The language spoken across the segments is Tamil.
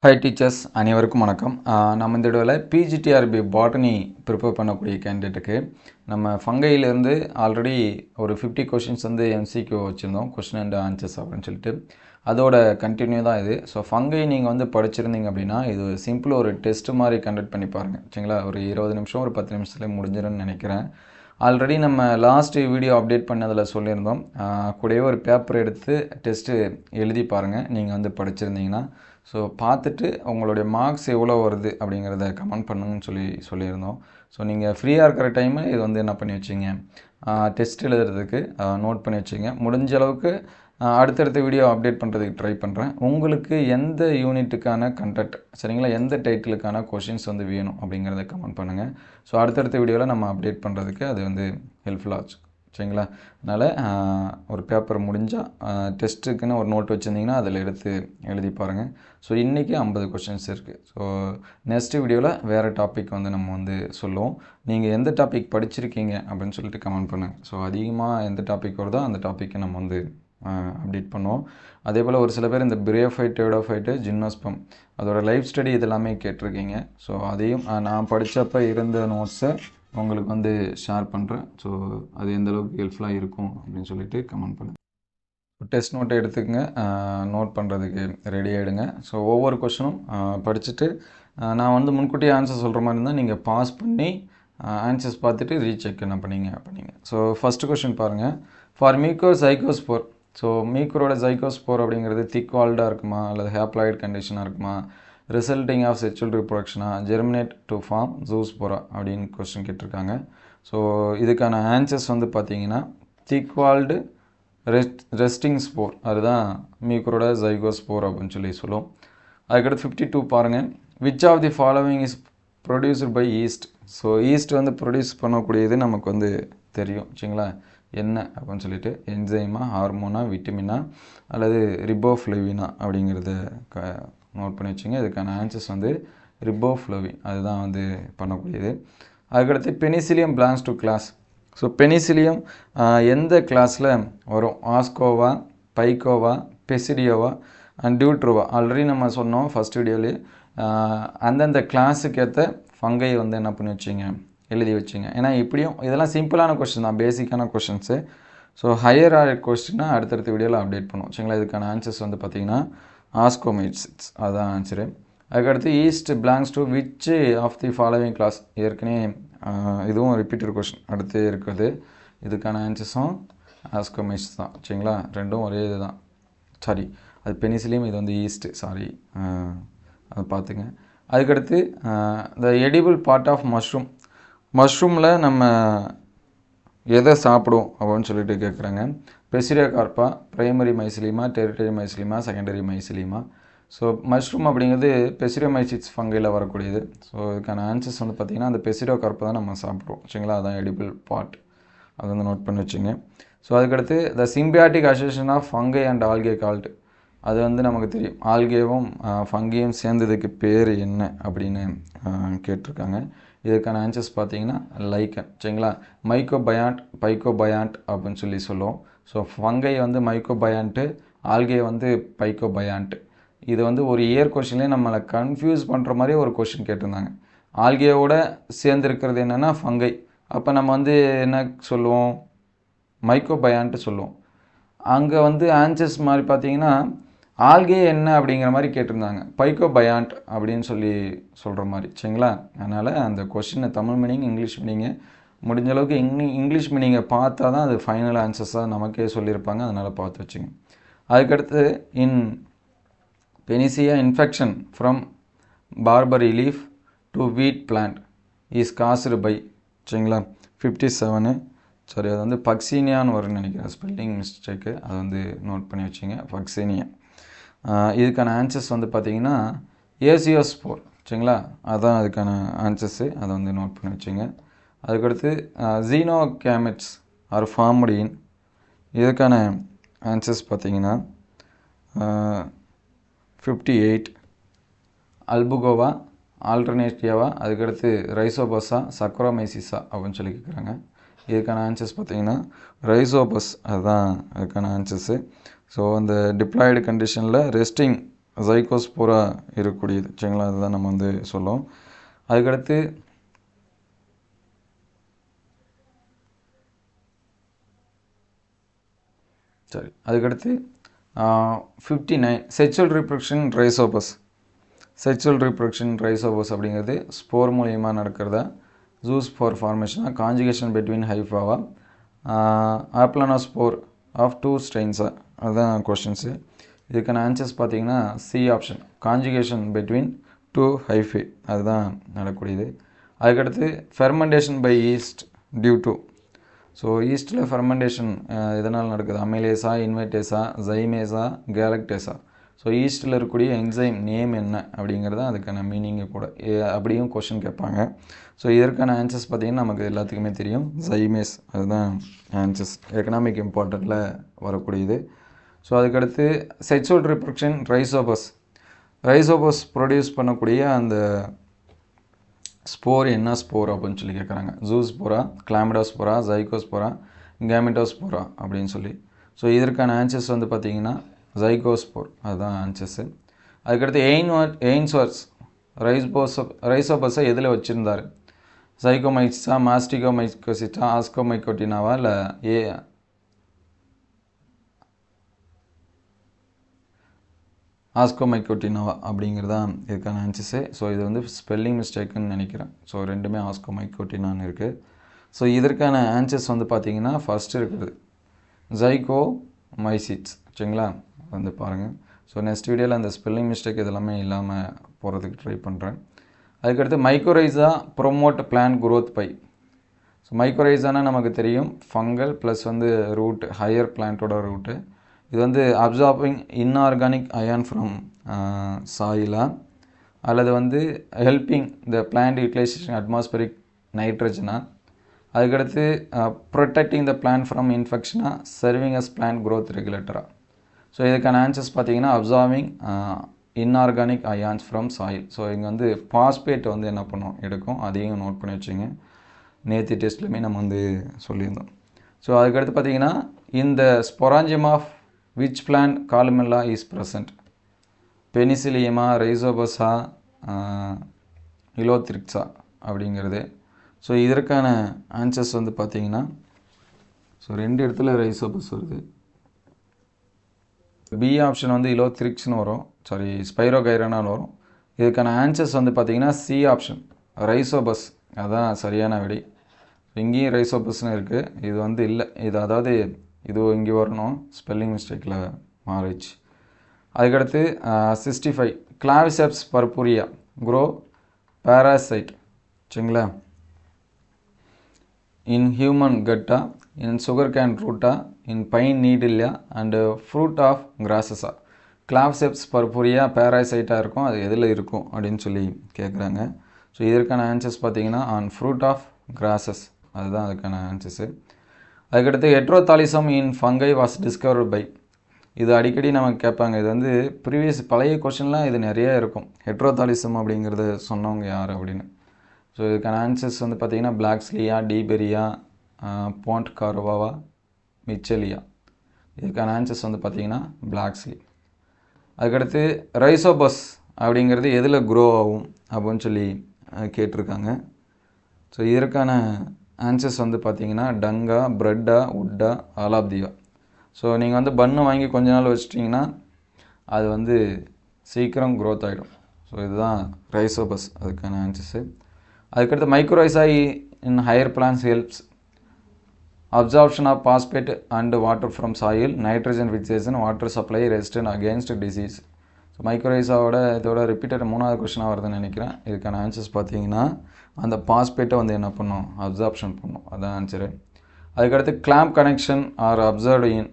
ஹாய் டீச்சர்ஸ், அனைவருக்கும் வணக்கம். நம்ம இந்த வீடியோவில் பிஜிடிஆர்பி பாட்டனி ப்ரிப்பேர் பண்ணக்கூடிய கேண்டிடேட்டுக்கு நம்ம ஃபங்கையிலேருந்து ஆல்ரெடி ஒரு 50 கொஷின்ஸ் வந்து எம்சிக்யூ வச்சுருந்தோம், கொஷின் அண்ட் ஆன்சர்ஸ் அப்படின்னு சொல்லிட்டு. அதோட கண்டினியூ தான் இது. ஸோ ஃபங்கை நீங்கள் வந்து படிச்சிருந்தீங்க அப்படின்னா இது சிம்பிள் ஒரு டெஸ்ட் மாதிரி கண்டக்ட் பண்ணி பாருங்கள், சரிங்களா? ஒரு 20 நிமிஷம் ஒரு 10 நிமிஷத்துலேயே முடிஞ்சிடும்னு நினைக்கிறேன். ஆல்ரெடி நம்ம லாஸ்ட் வீடியோ அப்டேட் பண்ணதில் சொல்லியிருந்தோம், கூடவே ஒரு பேப்பர் எடுத்து டெஸ்ட்டு எழுதி பாருங்கள் நீங்கள் வந்து படிச்சிருந்தீங்கன்னா. ஸோ பார்த்துட்டு உங்களுடைய மார்க்ஸ் எவ்வளோ வருது அப்படிங்கிறத கமெண்ட் பண்ணுங்கன்னு சொல்லியிருந்தோம். ஸோ நீங்கள் ஃப்ரீயாக இருக்கிற டைமு இது வந்து என்ன பண்ணி வச்சிங்க, டெஸ்ட் எழுதுறதுக்கு நோட் பண்ணி வச்சிங்க. முடிஞ்ச அளவுக்கு அடுத்தடுத்த வீடியோ அப்டேட் பண்ணுறதுக்கு ட்ரை பண்ணுறேன். உங்களுக்கு எந்த யூனிட்டுக்கான கண்டென்ட், சரிங்களா, எந்த டைட்டிலுக்கான கொஷின்ஸ் வந்து வேணும் அப்படிங்கிறத கமெண்ட் பண்ணுங்கள். ஸோ அடுத்தடுத்த வீடியோவில் நம்ம அப்டேட் பண்ணுறதுக்கு அது வந்து ஹெல்ப்ஃபுல்லாக ஆச்சு, சரிங்களா? அதனால் ஒரு பேப்பர் முடிஞ்சால் டெஸ்ட்டுக்குன்னு ஒரு நோட் வச்சுருந்தீங்கன்னா அதில் எடுத்து எழுதி பாருங்கள். ஸோ இன்றைக்கி 50 கொஷின்ஸ் இருக்குது. ஸோ நெக்ஸ்ட் வீடியோவில் வேறு டாபிக் வந்து நம்ம வந்து சொல்லுவோம். நீங்கள் எந்த டாபிக் படிச்சிருக்கீங்க அப்படின்னு சொல்லிட்டு கமெண்ட் பண்ணுங்கள். ஸோ அதிகமாக எந்த டாபிக் வருதோ அந்த டாப்பிக்கை நம்ம வந்து அப்டேட் பண்ணுவோம். அதே போல் ஒரு சில பேர் இந்த பிரேஃபைட், டேடோஃபைட்டு, ஜிம்னோஸ்பம் அதோட லைஃப் ஸ்டடி இதெல்லாமே கேட்டிருக்கீங்க. ஸோ அதையும் நான் படித்தப்போ இருந்த நோட்ஸை உங்களுக்கு வந்து ஷேர் பண்ணுறேன். ஸோ அது எந்த அளவுக்கு ஹெல்ப்ஃபுல்லாக இருக்கும் அப்படின்னு சொல்லிட்டு கமெண்ட் பண்ணுங்கள். டெஸ்ட் நோட்டை எடுத்துக்கங்க, நோட் பண்ணுறதுக்கு ரெடி ஆகிடுங்க. ஸோ ஒவ்வொரு கொஷனும் படிச்சுட்டு நான் வந்து முன்கூட்டியே ஆன்சர் சொல்கிற மாதிரி இருந்தால் நீங்கள் பாஸ் பண்ணி ஆன்சர்ஸ் பார்த்துட்டு ரீசெக் என்ன பண்ணீங்க. ஸோ ஃபஸ்ட்டு கொஷின் பாருங்கள். ஃபார் மீக்கோ ஜைகோஸ்போர், ஸோ மீக்கரோட ஜைகோஸ்போர் அப்படிங்கிறது திக் வால்டாக இருக்குமா அல்லது ஹேப்ளாய்டு கண்டிஷனாக இருக்குமா, ரிசல்ட்டிங் ஆஃப் செக்சுவல் ரிப்ரொடக்ஷனா, ஜெர்மினேட் டு ஃபார்ம் ஜூஸ்போரா அப்படின்னு கொஸ்டின் கேட்டிருக்காங்க. ஸோ இதுக்கான ஆன்சர்ஸ் வந்து பார்த்தீங்கன்னா திக் வால்டு ரெஸ்டிங் ஸ்போர், அதுதான் மீக்கரோட ஜைகோஸ்போர் அப்படின்னு சொல்லுவோம். அதுக்கடுத்து 52 பாருங்கள். Which of the following is produced by yeast. So yeast வந்து ப்ரொடியூஸ் பண்ணக்கூடியது நமக்கு வந்து தெரியும், சரிங்களா, என்ன அப்படின்னு சொல்லிட்டு என்சைமா, ஹார்மோனா, விட்டமினா அல்லது ரிபோஃப்ளவினா அப்படிங்கிறத நோட் பண்ணி வச்சுங்க. இதுக்கான ஆன்சர்ஸ் வந்து ரிபோஃப்ளவின், அதுதான் வந்து பண்ணக்கூடியது. அதுக்கடுத்து penicillium belongs to class. So penicillium எந்த கிளாஸில் வரும்? ஆஸ்கோவா, பைக்கோவா, பெசிடியோவா அண்ட் டியூட்ரோவா. ஆல்ரெடி நம்ம சொன்னோம் ஃபஸ்ட் வீடியோலேயே. அந்தந்த கிளாஸுக்கு ஏற்ற ஃபங்கை வந்து என்ன பண்ணி வச்சிங்க, எழுதி வச்சுங்க. ஏன்னா இப்படியும் இதெல்லாம் சிம்பிளான கொஸ்டின் தான், பேசிக்கான கொஸ்டின்ஸு. ஸோ ஹையர் கொஸ்டின்னா அடுத்தடுத்த வீடியோவில் அப்டேட் பண்ணுவோம், சரிங்களா? இதுக்கான ஆன்சர்ஸ் வந்து பார்த்திங்கன்னா ஆஸ்கோமைட்ஸ், அதுதான் ஆன்சரு. அதுக்கடுத்து yeast belongs to which of the following class. ஏற்கனவே இதுவும் ரிப்பீட்டட் கொஸ்டின் அடுத்து இருக்குது. இதுக்கான ஆன்சர்ஸும் ஆஸ்கோமைட்ஸ் தான், சரிங்களா? ரெண்டும் ஒரே இது தான். சாரி, அது பெனிசிலியம், இது வந்து ஈஸ்ட்டு, சாரி, அதை பார்த்துங்க. அதுக்கடுத்து the edible part of mushroom. மஷ்ரூமில் நம்ம எதை சாப்பிடுவோம் அப்படின்னு சொல்லிட்டு கேட்குறாங்க. பெசிரியா கார்பா, பிரைமரி மைசிலிமா, டெரிட்டரி மைசிலிமா, செகண்டரி மைசிலிமா. ஸோ மஷ்ரூம் அப்படிங்கிறது பெசிரியோமைசிட்ஸ் ஃபங்கையில் வரக்கூடியது. ஸோ இதுக்கான ஆன்சர்ஸ் வந்து பார்த்திங்கன்னா அந்த பெசிரியோ கார்பை தான் நம்ம சாப்பிட்றோம், சரிங்களா? அதுதான் எடிபிள் பார்ட், அது வந்து நோட் பண்ணி வச்சுங்க. ஸோ அதுக்கடுத்து the symbiotic association of fungi and algae called. அது வந்து நமக்கு தெரியும், ஆல்கேவும் ஃபங்கையும் சேர்ந்ததுக்கு பேர் என்ன அப்படின்னு கேட்டிருக்காங்க. இதுக்கான ஆன்சர்ஸ் பார்த்தீங்கன்னா லைக்கன், சரிங்களா? மைக்கோபயாண்ட், பைக்கோபயாண்ட் அப்படின்னு சொல்லுவோம். ஸோ ஃபங்கை வந்து மைக்கோபயாண்ட்டு, ஆல்கே வந்து பைக்கோபயாண்ட். இது வந்து ஒரு இயர் கொஷின்லேயே நம்மளை கன்ஃபியூஸ் பண்ணுற மாதிரி ஒரு கொஷின் கேட்டிருந்தாங்க. ஆல்கேவோட சேர்ந்துருக்கிறது என்னென்னா ஃபங்கை. அப்போ நம்ம வந்து என்ன சொல்லுவோம், மைக்கோபயாண்ட்டு சொல்லுவோம். அங்கே வந்து ஆன்சர்ஸ் மாதிரி பார்த்தீங்கன்னா ஆல்கே என்ன அப்படிங்கிற மாதிரி கேட்டிருந்தாங்க, பைக்கோபயாண்ட் அப்படின்னு சொல்கிற மாதிரி, சரிங்களா? அதனால் அந்த கொஷினை தமிழ் மீனிங், இங்கிலீஷ் மீனிங்கு முடிஞ்ச அளவுக்கு இங்கிலீஷ் மீனிங்கை பார்த்தா தான் அது ஃபைனல் ஆன்சர்ஸாக நமக்கே சொல்லியிருப்பாங்க, அதனால் பார்த்து வச்சுங்க. அதுக்கடுத்து in puccinia infection from barberry leaf to wheat plant is caused by, சரிங்களா? 57. சரி, அது வந்து பக்சீனியான்னு வரும்னு நினைக்கிறேன், ஸ்பெல்லிங் மிஸ்டேக்கு, அது வந்து நோட் பண்ணி வச்சுங்க, பக்சீனியா. இதுக்கான ஆன்சர்ஸ் வந்து பார்த்திங்கன்னா ஏசியோஸ்போர், சரிங்களா? அதுதான் அதுக்கான ஆன்சர்ஸு, அதை வந்து நோட் பண்ணி வச்சுங்க. அதுக்கடுத்து ஜீனோகேமெட்ஸ் ஆர் ஃபார்ம்டு இன். இதுக்கான ஆன்சர்ஸ் பார்த்திங்கன்னா 58. அல்புகோவா, ஆல்டர்னேட்டியாவா, அதுக்கடுத்து ரைசோபஸா, சக்ரோமைசிஸா அப்படின்னு சொல்லி கேட்குறாங்க. இதுக்கான ஆன்சர்ஸ் பார்த்திங்கன்னா ரைசோபஸ், அதுதான் அதுக்கான ஆன்சர்ஸு. ஸோ அந்த டிப்ளாய்டு கண்டிஷனில் ரெஸ்டிங் ஜைகோஸ்போரா இருக்கக்கூடியது. சரிங்களா, அதுதான் நம்ம வந்து சொல்லுவோம். அதுக்கடுத்து அதுக்கடுத்து 59 sexual reproduction Rhizopus. Sexual reproduction Rhizopus அப்படிங்கிறது ஸ்போர் மூலியமாக நடக்கிறதா, ஜூஸ்போர் ஃபார்மேஷனாக, கான்ஜுகேஷன் பிட்வீன் ஹைஃபாவா, ஆப்லானோஸ்போர் ஆஃப் 2 ஸ்ட்ரெயின்ஸா, அதுதான் கொஷின்ஸு. இதுக்கான ஆன்சர்ஸ் பார்த்தீங்கன்னா C option, conjugation between 2 hyphae, அதுதான் நடக்கூடியது. அதுக்கடுத்து fermentation by yeast due to. So ஈஸ்ட்டில் ஃபெர்மெண்டேஷன் எதனால் நடக்குது? அமைலேஸா, இன்வெர்டேஸா, ஜைமேஸா, கேலக்டேஸா. ஸோ ஈஸ்ட்டில் இருக்கக்கூடிய என்சைம் நேம் என்ன அப்படிங்கிறது அதுக்கான மீனிங்கு கூட. அப்படியும் கொஷின் கேட்பாங்க. ஸோ இதற்கான ஆன்சர்ஸ் பார்த்திங்கன்னா நமக்கு எல்லாத்துக்குமே தெரியும், ஜைமேஸ், அதுதான் ஆன்சர்ஸ். எக்கனாமிக் இம்பார்ட்டண்ட்டில் வரக்கூடியது. ஸோ அதுக்கடுத்து sexual reproduction Rhizopus. Rhizopus produce பண்ணக்கூடிய அந்த ஸ்போர் என்ன ஸ்போர் அப்படின்னு சொல்லி கேட்குறாங்க. ஜூஸ்போரா, கிளாமிடோஸ்போரா, ஜைகோஸ்போரா, கேமிட்டோஸ்போரா அப்படின்னு சொல்லி. ஸோ இதற்கான ஆன்சர்ஸ் வந்து பார்த்திங்கன்னா ஜைகோஸ்போர், அதுதான் ஆன்சர்ஸு. அதுக்கடுத்து எய்ன்ஸ்வர்த்ஸ் ரைசோபஸை எதில் வச்சுருந்தார்? சைகோமைட்ஸா, மாஸ்டிகோமைக்கோசிட்டா, ஆஸ்கோமைக்கோட்டினாவா, இல்லை ஆஸ்கோமைக்கோட்டினாவா அப்படிங்கிறதான் இதுக்கான ஆன்சர்ஸு. ஸோ இது வந்து ஸ்பெல்லிங் மிஸ்டேக்குன்னு நினைக்கிறேன். ஸோ ரெண்டுமே ஆஸ்கோமைக்கோட்டினான்னு இருக்குது. ஸோ இதற்கான ஆன்சர்ஸ் வந்து பார்த்திங்கன்னா ஃபஸ்ட்டு இருக்குது ஜைகோமைசிட்ஸ். சரிங்களா, வந்து பாருங்கள். ஸோ நெக்ஸ்ட் வீடியோவில் அந்த ஸ்பெல்லிங் மிஸ்டேக் இதெல்லாமே இல்லாமல் போகிறதுக்கு ட்ரை பண்ணுறேன். அதுக்கடுத்து mycorrhiza promote plant growth by. So மைக்கோரைஸானா நமக்கு தெரியும், ஃபங்கல் ப்ளஸ் வந்து ரூட், ஹையர் பிளான்ட்டோட ரூட்டு. இது வந்து அப்சார்பிங் இன்ஆர்கானிக் அயான் ஃப்ரம் சாயிலா, அல்லது வந்து helping the plant utilisation atmospheric நைட்ரஜனா, அதுக்கடுத்து ப்ரொடெக்டிங் த பிளான்ட் ஃப்ரம் இன்ஃபெக்ஷனா, சர்விங் அஸ் பிளான்ட் க்ரோத் ரெகுலேட்டரா. ஸோ இதுக்கான ஆன்சர்ஸ் பார்த்தீங்கன்னா absorbing inorganic ions from soil. So இங்கே வந்து பாஸ்பேட் வந்து என்ன பண்ணும், எடுக்கும். அதையும் நோட் பண்ணி வச்சுங்க, நேற்று டெஸ்ட்லையுமே நம்ம வந்து சொல்லியிருந்தோம். ஸோ அதுக்கடுத்து பார்த்தீங்கன்னா இந்த sporangium of which plant columella is present? பெனிசிலியமா, ரைசோபஸா, இலோத்ரிக்ஸா அப்படிங்கிறது. ஸோ இதற்கான ஆன்சர்ஸ் வந்து பார்த்தீங்கன்னா, ஸோ 2 இடத்துல ரைசோபஸ் வருது. பி ஆப்ஷன் வந்து இலோத்ரிக்ஸ்னு வரும், சாரி ஸ்பைரோகைரானான்னு வரும். இதுக்கான ஆன்சர்ஸ் வந்து பார்த்தீங்கன்னா சி ஆப்ஷன், ரைசோபஸ், அதுதான் சரியான விடை. இங்கேயும் ரைசோபஸ்னு இருக்குது, இது வந்து இல்லை. இது அதாவது இது இங்கே வரணும், ஸ்பெல்லிங் மிஸ்டேக்கில் மாறிச்சு. அதுக்கடுத்து 65 கிளாவிசெப்ஸ் பர்புரியா க்ரோ பேராசைட். சரிங்களா, இன் ஹியூமன் கட்டா, இன் சுகர் கேன் ரூட்டா, இன் பைன் நீடில்யா அண்டு ஃப்ரூட் ஆஃப் கிராசஸா. கிளாவிசெப்ஸ் பர்புரியா பேராசைட்டாக இருக்கும், அது எதில் இருக்கும் அப்படின்னு சொல்லி கேட்குறாங்க. ஸோ இதற்கான ஆன்சர்ஸ் பார்த்தீங்கன்னா ஆன் ஃப்ரூட் ஆஃப் கிராசஸ், அதுதான் அதுக்கான ஆன்சர்ஸு. அதுக்கடுத்து ஹெட்ரோதாலிசம் இன் ஃபங்கை வாஸ் டிஸ்கவர்டு பை. இது அடிக்கடி நமக்கு கேட்பாங்க. இது வந்து ப்ரீவியஸ் பழைய கொஷின்லாம் இது நிறையா இருக்கும். ஹெட்ரோதாலிசம் அப்படிங்கிறத சொன்னவங்க யார் அப்படின்னு. ஸோ இதுக்கான ஆன்சர்ஸ் வந்து பார்த்திங்கன்னா பிளாக்ஸ்லியா, டீபெரியா, போண்ட் கார்வாவா, மிச்சலியா. இதுக்கான ஆன்சர்ஸ் வந்து பார்த்திங்கன்னா பிளாக்ஸ்லி. அதுக்கடுத்து ரைசோபஸ் அப்படிங்கிறது எதில் க்ரோ ஆகும் அப்படின்னு சொல்லி கேட்டிருக்காங்க. ஸோ இதற்கான ஆன்சர்ஸ் வந்து பார்த்திங்கன்னா டங்கா, ப்ரெட்டா, உட்டா, ஆலாப்தியா. ஸோ நீங்கள் வந்து பன்னு வாங்கி கொஞ்ச நாள் வச்சிட்டிங்கன்னா அது வந்து சீக்கிரம் க்ரோத் ஆகிடும். ஸோ இதுதான் ரைசோபஸ், அதுக்கான ஆன்சர்ஸு. அதுக்கடுத்து mycorrhiza in higher plants helps absorption of phosphate and water from soil, nitrogen fixation, water supply, resistant against disease. So மைக்ரோரைஸாவோட இதோட ரிப்பீட்டட் 3வது கொஷினாக வருதுன்னு நினைக்கிறேன். இதுக்கான ஆன்சர்ஸ் பார்த்தீங்கன்னா அந்த பாஸ்பேட்டை வந்து என்ன பண்ணும், அப்சார்ப்ஷன் பண்ணும், அதுதான் ஆன்சரு. அதுக்கடுத்து கிளாம்ப் கனெக்ஷன் ஆர் அப்சர்வ்டு இன்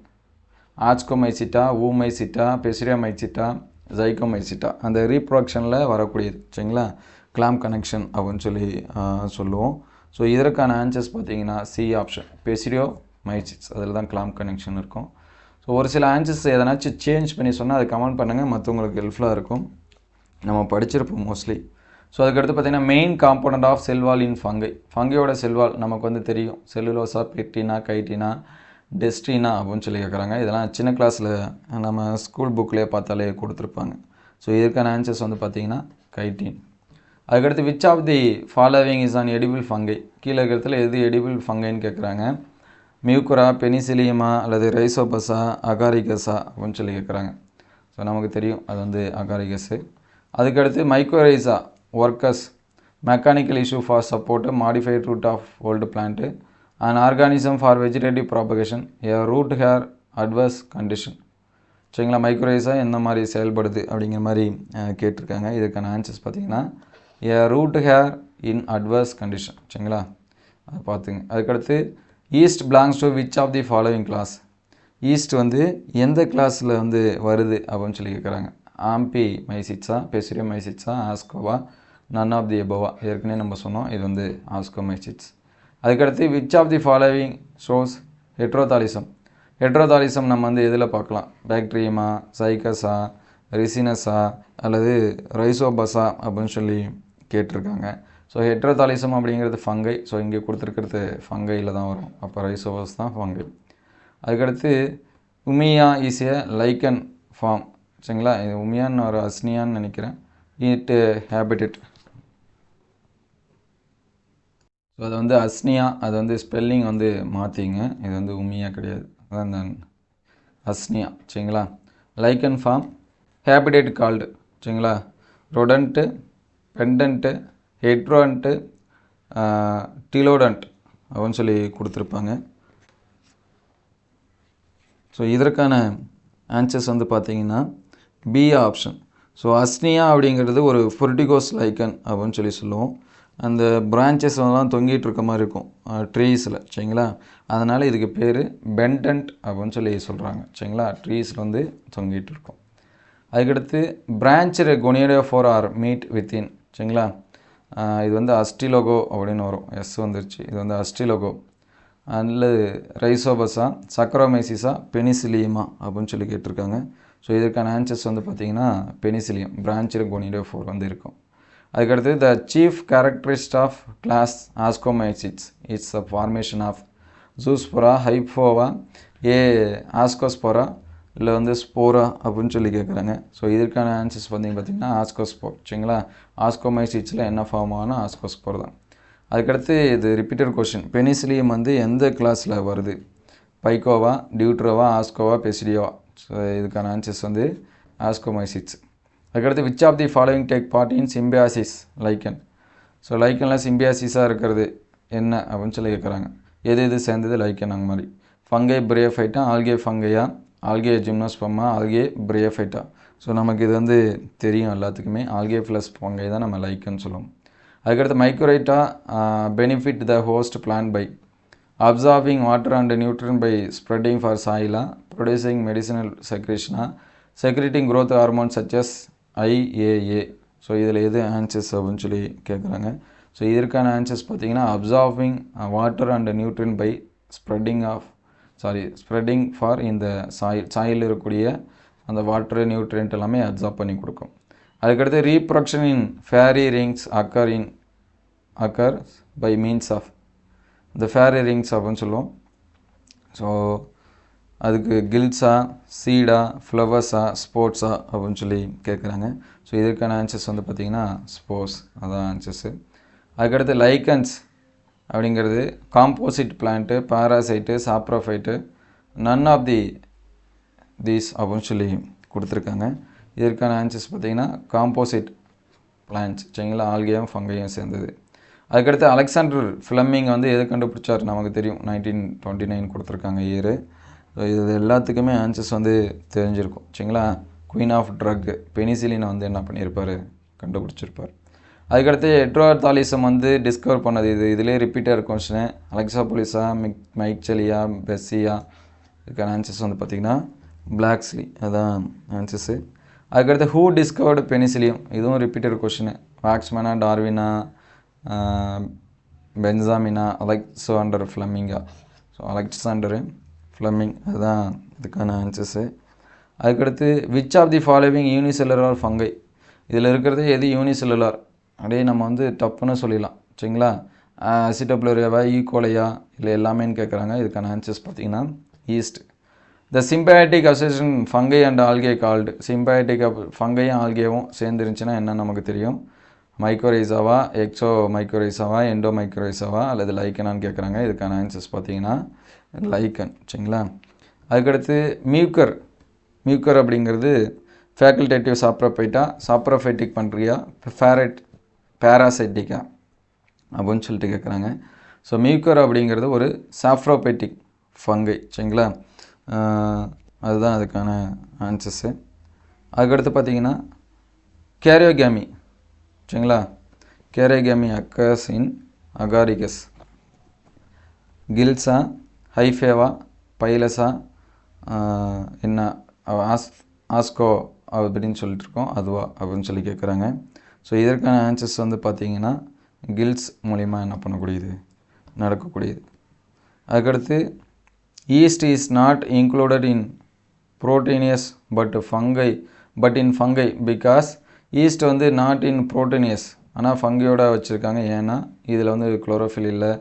ஆச்கோமைசிட்டா, ஊமைசிட்டா, பெசிரியாமைசிட்டா, ஜைகோமைசிட்டா, அந்த ரீப்ரொடக்ஷனில் வரக்கூடியது. சரிங்களா, கிளாம்ப் கனெக்ஷன் அப்படின்னு சொல்லி சொல்லுவோம். ஸோ இதற்கான ஆன்சர்ஸ் பார்த்தீங்கன்னா சி ஆப்ஷன், பெசிரியோமைசிட்ஸ், அதில் தான் கிளாம்ப் கனெக்ஷன் இருக்கும். ஸோ ஒரு சில ஆன்சர்ஸ் எதனாச்சும் சேஞ்ச் பண்ணி சொன்னால் அதை கமெண்ட் பண்ணுங்கள், மற்றவங்களுக்கு ஹெல்ப்ஃபுல்லாக இருக்கும். நம்ம படிச்சிருப்போம் மோஸ்ட்லி. ஸோ அதுக்கடுத்து பார்த்திங்கன்னா main component of cell wall in fungi. ஃபங்கையோட செல்வால் நமக்கு வந்து தெரியும், செல்லுலோசா, பெக்டினா, கைட்டினா, டெஸ்டினா அப்படின்னு சொல்லி கேட்குறாங்க. இதெல்லாம் சின்ன கிளாஸில் நம்ம ஸ்கூல் புக்லேயே பார்த்தாலே கொடுத்துருப்பாங்க. ஸோ இதற்கான ஆன்சர்ஸ் வந்து பார்த்தீங்கன்னா கைட்டின். அதுக்கடுத்து which of the following is an edible fungi, கீழே இருக்கிறதுல எது எடிபிள் ஃபங்கைன்னு கேட்குறாங்க. மியூக்குரா, பெனிசிலியமா அல்லது ரைசோபஸா, அகாரிகஸா அப்படின்னு சொல்லி கேட்குறாங்க. ஸோ நமக்கு தெரியும் அது வந்து அகாரிகஸு. அதுக்கடுத்து mycorrhiza works, mechanical tissue for support, modified root of old plant, and organism for vegetative propagation, a root hair adverse condition. சரிங்களா, மைக்ரோரைசா எந்த மாதிரி செயல்படுது அப்படிங்கிற மாதிரி கேட்டிருக்காங்க. இதுக்கான ஆன்சர்ஸ் பார்த்தீங்கன்னா a root hair in adverse condition. சரிங்களா, அதை பார்த்துங்க. அதுக்கடுத்து yeast belongs to which of the following class, yeast வந்து எந்த கிளாஸில் வந்து வருது அப்படின்னு சொல்லி கேட்குறாங்க. ஆம்பி மைசிட்ஸா, பெசிரியம் மைசிட்ஸா, ஆஸ்கோவா, நன் ஆஃப் தி எபோவா. ஏற்கனவே நம்ம சொன்னோம் இது வந்து ஆஸ்கோ மைசிட்ஸ். அதுக்கடுத்து which of the following shows heterothallism. Heterothallism நம்ம வந்து எதில் பார்க்கலாம், பாக்டீரியமா, சைக்கஸா, ரிசினஸா அல்லது ரைசோபஸா அப்படின்னு சொல்லி கேட்டிருக்காங்க. ஸோ ஹெட்ரோதாலிசம் அப்படிங்கிறது ஃபங்கை. ஸோ இங்கே கொடுத்துருக்கிறது ஃபங்கையில் தான் வரும். அப்போ ரைசோபஸ் தான் ஃபங்கை. அதுக்கடுத்து உமியா இஸ் ஏ லைக்கன் ஃபார்ம். சரிங்களா, இது உமியான்னு ஒரு அஸ்னியான்னு நினைக்கிறேன். It habitat. ஸோ அது வந்து அஸ்னியா, அது வந்து ஸ்பெல்லிங் வந்து மாற்றிங்க. இது வந்து உமியா கிடையாது, அதான் அஸ்னியா. சரிங்களா, லைக்கன் ஃபார்ம், ஹேபிடேட் கால்டு. சரிங்களா, ரொடண்ட்டு, பெண்டன்ட்டு, ஹெட்ரோன்ட்டு, டிலோடன்ட் அப்படின்னு சொல்லி கொடுத்துருப்பாங்க. ஸோ இதற்கான ஆன்சர்ஸ் வந்து பார்த்தீங்கன்னா பி ஆப்ஷன். ஸோ அஸ்னியா அப்படிங்கிறது ஒரு ஃபுர்டிகோஸ் லைக்கன் அப்படின்னு சொல்லி சொல்லுவோம். அந்த பிரான்ச்சஸ் எல்லாம் தொங்கிட்டு இருக்க மாதிரி இருக்கும் ட்ரீஸில். சரிங்களா, அதனால் இதுக்கு பேர் பெண்டன்ட் அப்படின்னு சொல்லி சொல்கிறாங்க. சரிங்களா, ட்ரீஸில் வந்து தொங்கிட்டு இருக்கும். அதுக்கடுத்து பிரான்ச்சு கொனியோடோஃபோர் ஆர் மீட் வித்தின். சரிங்களா, இது வந்து அஸ்டிலோகோ அப்படின்னு வரும், எஸ் வந்துருச்சு. இது வந்து அஸ்டிலோகோ அல்லது ரைசோபஸா, சக்கரோமைசிஸா, பெனிசிலியமா அப்படின்னு சொல்லி கேட்டிருக்காங்க. ஸோ இதற்கான ஆன்சர்ஸ் வந்து பார்த்திங்கன்னா பெனிசிலியம், பிரான்ச்சு கொனியோடோஃபோர் வந்து இருக்கும். அதுக்கடுத்து the chief characteristic of class ascomycetes it's a formation of ஜூஸ்போரா, ஹைப்போவா, ஏ ஆஸ்கோஸ்போரா இல்லை வந்து ஸ்போரா அப்படின்னு சொல்லி கேட்குறாங்க. ஸோ இதற்கான ஆன்சர்ஸ் பார்த்திங்கன்னா ஆஸ்கோஸ்போர். சரிங்களா, ஆஸ்கோமைசிட்ஸில் என்ன ஃபார்ம் ஆகுனா ஆஸ்கோஸ்போர் தான். அதுக்கடுத்து இது ரிப்பீட்டட் கொஷின், பெனிசிலியம் வந்து எந்த கிளாஸில் வருது, பைக்கோவா, டியூட்ரோவா, ஆஸ்கோவா, பெசிடியோவா. ஸோ இதுக்கான ஆன்சர்ஸ் வந்து ஆஸ்கோமைசிட்ஸ். அதுக்கடுத்து which of the following take part in symbiosis lichen. So லைக்கனில் சிம்பியாசிஸாக இருக்கிறது என்ன அப்படின்னு சொல்லி கேட்குறாங்க. எது எது சேர்ந்தது லைக்கன் அந்த மாதிரி. ஃபங்கை பிரியோஃபைட்டா, ஆல்கே ஃபங்கையா, ஆல்கே ஜிம்னோஸ்பர்மா, ஆல்கே பிரியோஃபைட்டா. ஸோ நமக்கு இது வந்து தெரியும் எல்லாத்துக்குமே, ஆல்கே ப்ளஸ் ஃபங்கை தான் நம்ம லைக்கன்னு சொல்லுவோம். அதுக்கடுத்து mycorrhiza benefit the host plant by absorbing water and nutrient by spreading for சாயிலா, ப்ரொடியூசிங் மெடிசினல் செக்ரேஷனா, secreting growth hormone such as IAA. So இதில் எது ஆன்சர்ஸ் அப்படின்னு சொல்லி கேட்குறாங்க. ஸோ இதற்கான ஆன்சர்ஸ் பார்த்தீங்கன்னா absorbing water and nutrient by spreading for இந்த சாயில் இருக்கக்கூடிய அந்த வாட்டர் நியூட்ரியன்ட் எல்லாமே அப்சார்ப் பண்ணி கொடுக்கும். அதுக்கடுத்து reproduction in fairy rings occur by means of இந்த ஃபேரி ரிங்ஸ் அப்படின்னு சொல்லுவோம். ஸோ அதுக்கு கில்ஸா, சீடா, ஃப்ளவர்ஸா, ஸ்போர்ட்ஸா அப்படின்னு சொல்லி கேட்குறாங்க. ஸோ இதற்கான ஆன்சர்ஸ் வந்து பார்த்திங்கன்னா ஸ்போர்ட்ஸ், அதான் ஆன்சர்ஸு. அதுக்கடுத்து லைக்கன்ஸ் அப்படிங்கிறது composite plant, parasite, saprophyte, none of these அப்படின்னு சொல்லி கொடுத்துருக்காங்க. இதற்கான ஆன்சர்ஸ் பார்த்திங்கன்னா காம்போசிட் பிளான்ட்ஸ். சரிங்களா, ஆல்கேயும் ஃபங்கையும் சேர்ந்தது. அதுக்கடுத்து அலெக்சாண்டர் ஃப்ளெமிங் வந்து எது கண்டுபிடிச்சார் நமக்கு தெரியும், 1929 கொடுத்துருக்காங்க இயரு. ஸோ இது எல்லாத்துக்குமே ஆன்சர்ஸ் வந்து தெரிஞ்சிருக்கும். சரிங்களா, குயின் ஆஃப் ட்ரக் பெனிசிலினை வந்து என்ன பண்ணியிருப்பார், கண்டுபிடிச்சிருப்பார். அதுக்கடுத்து ஹெட்ரோதாலிசம் வந்து டிஸ்கவர் பண்ணது இதிலே ரிப்பீட்டாக கொஸ்டின், அலெக்சாபோலிஸா, மைக்செலியா, பெஸ்ஸியா. இதுக்கான ஆன்சர்ஸ் வந்து பார்த்திங்கன்னா பிளாக்ஸ்லி, அதான் ஆன்சர்ஸு. அதுக்கடுத்து ஹூ டிஸ்கவர்டு பெனிசிலியம், இதுவும் ரிப்பீட்டட் கொஸ்டின், வாக்ஸ்மேனா, டார்வினா, பென்சாமினா, அலெக்சாண்டர் ஃப்ளெமிங்கா. ஸோ அலெக்சாண்டரு ஃப்ளெமிங், அதுதான் இதுக்கான ஆன்சர்ஸு. அதுக்கடுத்து which of the following unicellular fungi, இதில் இருக்கிறது எது யூனிசெல்லுலார், அப்படியே நம்ம வந்து டப்புன்னு சொல்லிடலாம். சரிங்களா, அசிட்டோப்ளோரியாவா, ஈகோலையா இல்லை எல்லாமேன்னு கேட்குறாங்க. இதுக்கான ஆன்சர்ஸ் பார்த்திங்கன்னா yeast. The symbiotic association fungi and algae called. Symbiotic ஃபங்கையும் ஆல்கேவும் சேர்ந்துருந்துச்சுன்னா என்ன நமக்கு தெரியும்? மைக்ரோரைசாவா, எக்ஸோ மைக்ரோரைசாவா, எண்டோ மைக்ரோரைசாவா அல்லது லைக்கனான்னு கேட்குறாங்க. இதுக்கான ஆன்சர்ஸ் பார்த்தீங்கன்னா லைக்கன். சரிங்களா? அதுக்கடுத்து மியூக்கர் அப்படிங்கிறது ஃபேக்கல்டேட்டிவ் சாப்ரோஃபைட்டிக் பண்றியா, பேராசைட்டிக்கா அப்படின்னு சொல்லிட்டு கேட்குறாங்க. ஸோ மியூக்கர் அப்படிங்கிறது ஒரு சாப்ரோபைட்டிக் ஃபங்கை. சரிங்களா? அதுதான் அதுக்கான ஆன்சர்ஸு. அதுக்கடுத்து பார்த்தீங்கன்னா கேரியோகேமி. சரிங்களா? Karyogamy occurs in Agaricus. கில்ஸா, ஹைஃபேவா, பைலஸா, என்ன ஆஸ்கோ அப்படின்னு சொல்லிட்டு இருக்கோம், அதுவா அப்படின்னு சொல்லி கேட்குறாங்க. ஸோ இதற்கான ஆன்சர்ஸ் வந்து பார்த்தீங்கன்னா கில்ஸ் மூலிமா என்ன பண்ணக்கூடியது, நடக்கக்கூடியது. அதுக்கடுத்து yeast is not included in proteinous but in fungi because yeast வந்து நாட் இன் ப்ரோட்டீனியஸ், ஆனால் ஃபங்கையோட வச்சுருக்காங்க. ஏன்னா இதில் வந்து குளோரோஃபில் இல்லை.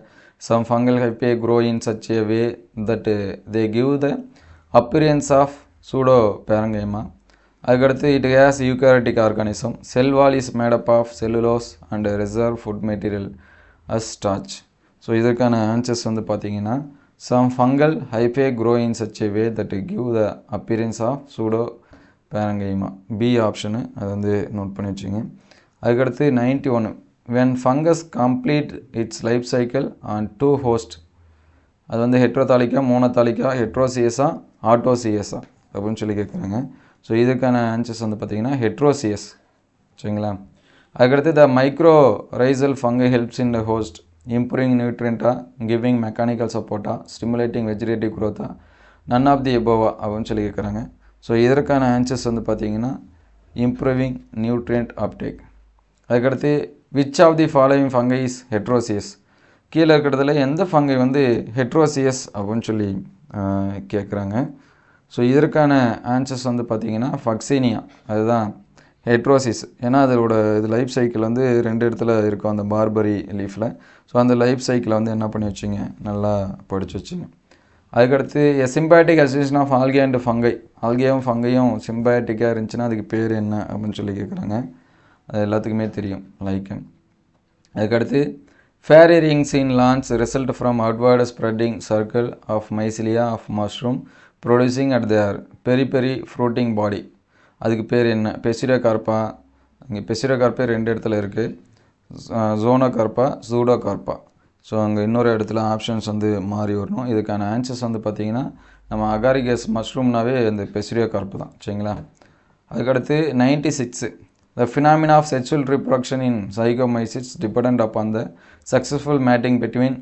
Some fungal hyphae grow in such a way that they give the appearance of pseudo parenchyma. அதுக்கடுத்து it has eukaryotic organism. Cell wall is made up of cellulose and reserve food material as starch. So இதற்கான ஆன்சர்ஸ் வந்து பார்த்தீங்கன்னா some fungal hyphae grow in such a way that give the appearance of pseudo parenchyma. B option, அது வந்து நோட் பண்ணி வச்சுங்க. அதுக்கடுத்து 91 when fungus complete its life cycle on two host, அது வந்து ஹெட்ரோதாலிக்கா, மோனோதாலிக்கா, ஹெட்ரோசியஸா, ஆட்டோசியஸா அப்படின்னு சொல்லி கேட்குறாங்க. ஸோ இதுக்கான ஆன்சர்ஸ் வந்து பார்த்திங்கன்னா ஹெட்ரோசியஸ். சரிங்களா? அதுக்கடுத்து the mycorrhizal fungi helps in the host improving நியூட்ரியண்ட்டா, கிவிங் மெக்கானிக்கல் சப்போர்ட்டா, ஸ்டிமுலேட்டிங் வெஜிடேட்டிவ் க்ரோத்தா, நன் ஆஃப் தி எபோவா அப்படின்னு சொல்லி கேட்குறாங்க. ஸோ இதற்கான ஆன்சர்ஸ் வந்து பார்த்திங்கன்னா இம்ப்ரூவிங் நியூட்ரியண்ட் அப்டேக். அதுக்கடுத்து which of the following fungi is heteroecious, கீழே இருக்கிறதுல எந்த ஃபங்கை வந்து ஹெட்ரோசியஸ் அப்படின்னு சொல்லி கேட்குறாங்க. ஸோ இதற்கான ஆன்சர்ஸ் வந்து பார்த்திங்கன்னா ஃபக்சீனியா, அதுதான் ஹெட்ரோசிஸ். ஏன்னா அதோட இது லைஃப் சைக்கிள் வந்து 2 இடத்துல இருக்கும் அந்த பார்பரி லீஃபில். ஸோ அந்த லைஃப் சைக்கிளை வந்து என்ன பண்ணி வச்சுங்க, நல்லா படித்து வச்சுங்க. அதுக்கடுத்து symbiotic association of algae and fungi, ஆல்கேவும் ஃபங்கையும் சிம்பயாட்டிக்காக இருந்துச்சுன்னா அதுக்கு பேர் என்ன அப்படின்னு சொல்லி கேட்குறாங்க. அது எல்லாத்துக்குமே தெரியும், லைக்கன். அதுக்கடுத்து fairy rings in lawns result from outward spreading circle of mycelia of mushroom producing at their periphery fruiting body. அதுக்கு பேர் என்ன? பெசிடோகார்பா. இங்கே பெசிடோகார்பே 2 இடத்துல இருக்குது, ஜோனோகார்பா, சூடோகார்பா. ஸோ அங்கே இன்னொரு இடத்துல ஆப்ஷன்ஸ் வந்து மாறி வரணும். இதுக்கான ஆன்சர்ஸ் வந்து பார்த்திங்கன்னா நம்ம அகாரிகஸ் மஷ்ரூம்னாவே அந்த பெசிடோகார்பு தான். சரிங்களா? அதுக்கடுத்து 96 the phenomena of sexual reproduction in zygomycetes dependent upon the successful mating between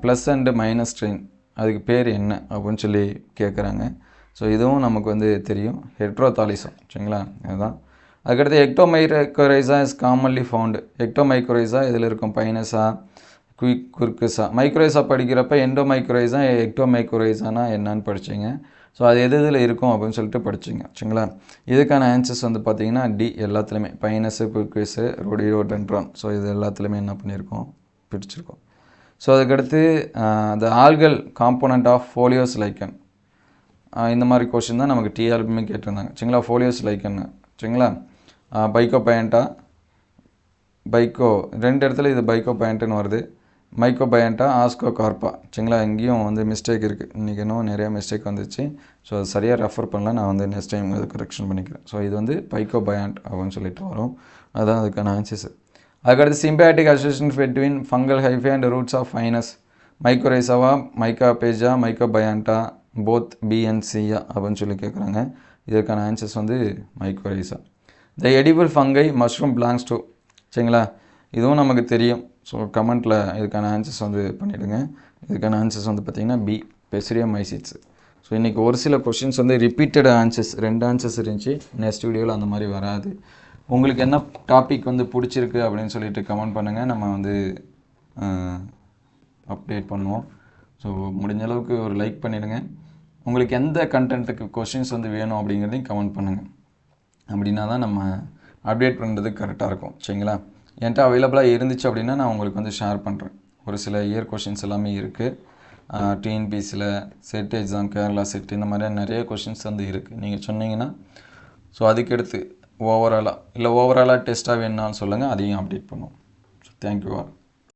plus and minus strain. அதுக்கு பேர் என்ன அப்படின்னு சொல்லி கேட்குறாங்க. ஸோ இதுவும் நமக்கு வந்து தெரியும், ஹெட்ரோதாலிசம். சரிங்களா? அதுதான். அதுக்கடுத்து எக்டோமைக்ரோரைசா இஸ் காமன்லி ஃபவுண்டு. எக்டோமைக்ரோரைசா இதில் இருக்கும் பைனஸா, குர்குஸா. மைக்ரோரைசா படிக்கிறப்ப எண்டோமைக்ரோரைசா, எக்டோமைக்ரோரைசானா என்னன்னு படிச்சிங்க. ஸோ அது எதில் இருக்கும் அப்படின்னு சொல்லிட்டு படிச்சிங்க. சரிங்களா? இதுக்கான ஆன்சர்ஸ் வந்து பார்த்திங்கன்னா டி எல்லாத்துலேயுமே, பைனஸு, குர்குஸு, ரோடியோடென்ட்ரான். ஸோ இது எல்லாத்துலேயுமே என்ன பண்ணியிருக்கோம், பிடிச்சிருக்கோம். ஸோ அதுக்கடுத்து the algal component of foliose lichen. இந்த மாதிரி கொஷின் தான் நமக்கு டிஆர்பியுமே கேட்டிருந்தாங்க. சரிங்களா? ஃபோலியோஸ் லைக்கன்னு. சரிங்களா? பைக்கோபயண்டா, பைக்கோ 2 இடத்துல இது பைக்கோபயண்ட்டுன்னு வருது, மைக்கோபயண்டா, ஆஸ்கோகார்பா. சரிங்களா? இங்கேயும் வந்து மிஸ்டேக் இருக்குது. இன்றைக்கி இன்னும் நிறையா மிஸ்டேக் வந்துச்சு. ஸோ அது சரியாக ரெஃபர் பண்ணல, நான் வந்து நெக்ஸ்ட் டைம் இது கரெக்ஷன் பண்ணிக்கிறேன். ஸோ இது வந்து பைக்கோபயண்ட் அப்படின்னு சொல்லிட்டு வரும், அதுதான் அதுக்கான ஆன்சர்ஸ். அதுக்கடுத்து symbiotic association between fungal hyphae and roots of pines, மைக்ரோரைசாவா, மைக்காபேஜா, மைக்கோபயண்டா, போத் பிஎன்சியா அப்படின்னு சொல்லி கேட்குறாங்க. இதற்கான ஆன்சர்ஸ் வந்து mycorrhiza. The edible fungi mushroom belongs to. சரிங்களா? இதுவும் நமக்கு தெரியும். ஸோ கமெண்ட்டில் இதுக்கான ஆன்சர்ஸ் வந்து பண்ணிவிடுங்க. இதுக்கான ஆன்சர்ஸ் வந்து பார்த்திங்கன்னா பி, பெசிடியோமைசிட்ஸ். ஸோ இன்றைக்கி ஒரு சில கொஷின்ஸ் வந்து ரிப்பீட்டட் ஆன்சர்ஸ், 2 ஆன்சர்ஸ் இருந்துச்சு. நெக்ஸ்ட் வீடியோவில் அந்த மாதிரி வராது. உங்களுக்கு என்ன டாபிக் வந்து பிடிச்சிருக்கு அப்படின்னு சொல்லிட்டு கமெண்ட் பண்ணுங்கள், நம்ம வந்து அப்டேட் பண்ணுவோம். ஸோ முடிஞ்ச அளவுக்கு ஒரு லைக் பண்ணிவிடுங்க. உங்களுக்கு எந்த கண்டென்ட்டுக்கு கொஷின்ஸ் வந்து வேணும் அப்படிங்கிறதையும் கமெண்ட் பண்ணுங்கள். அப்படின்னா தான் நம்ம அப்டேட் பண்ணுறதுக்கு கரெக்டாக இருக்கும். சரிங்களா? என்கிட்ட அவைலபிளாக இருந்துச்சு அப்படின்னா நான் உங்களுக்கு வந்து ஷேர் பண்ணுறேன். ஒரு சில இயர் கொஷின்ஸ் எல்லாமே இருக்குது. டிஎன்பிசியில் செட் எக்ஸாம், கேரளா செட், இந்த மாதிரி நிறைய கொஷின்ஸ் வந்து இருக்குது. நீங்கள் சொன்னீங்கன்னா ஸோ அதுக்கடுத்து ஓவராலாக டெஸ்ட்டாக வேணும்னாலும் சொல்லுங்கள், அதையும் அப்டேட் பண்ணுவோம். So thank you all.